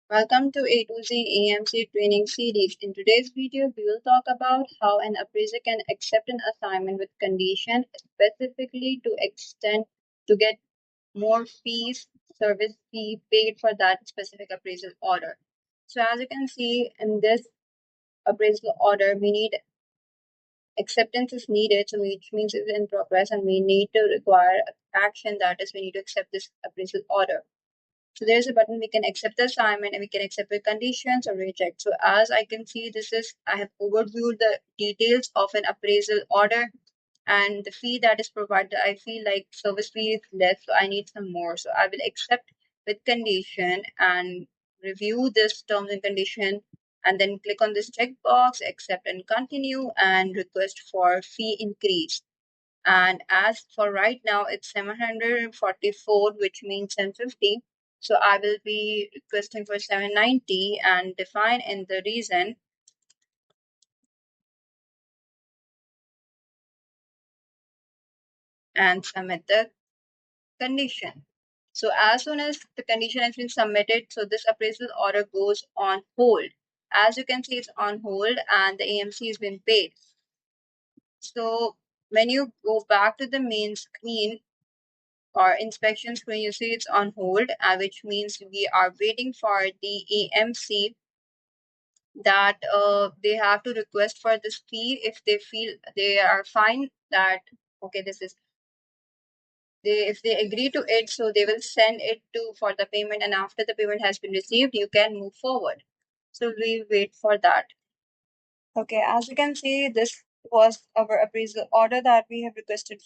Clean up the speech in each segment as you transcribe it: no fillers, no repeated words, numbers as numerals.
Welcome to A2Z AMC Training Series. In today's video, we will talk about how an appraiser can accept an assignment with condition, specifically to extend to get more fees, service fee paid for that specific appraisal order. So as you can see in this appraisal order, we need acceptance is needed, so which means it's in progress, and we need to require action. That is, we need to accept this appraisal order. So there's a button we can accept the assignment and we can accept the conditions or reject. So as I can see, I have overviewed the details of an appraisal order and the fee that is provided. I feel like service fee is less, so I need some more. So I will accept with condition and review this terms and condition and then click on this checkbox, accept and continue and request for fee increase. And as for right now, it's 744, which means 750. So I will be requesting for 790 and define in the reason and submit the condition. So as soon as the condition has been submitted, so this appraisal order goes on hold. As you can see, it's on hold and the AMC has been paid. So when you go back to the main screen, or inspection screen, you see it's on hold, which means we are waiting for the AMC that they have to request for this fee if they feel they are fine that okay this is they if they agree to it, so they will send it to for the payment, and after the payment has been received you can move forward. So we wait for that. Okay, as you can see, this was our appraisal order that we have requested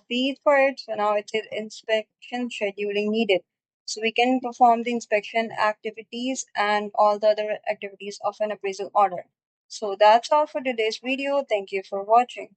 fees for it. So now it is inspection scheduling needed. So we can perform the inspection activities and all the other activities of an appraisal order. So that's all for today's video. Thank you for watching.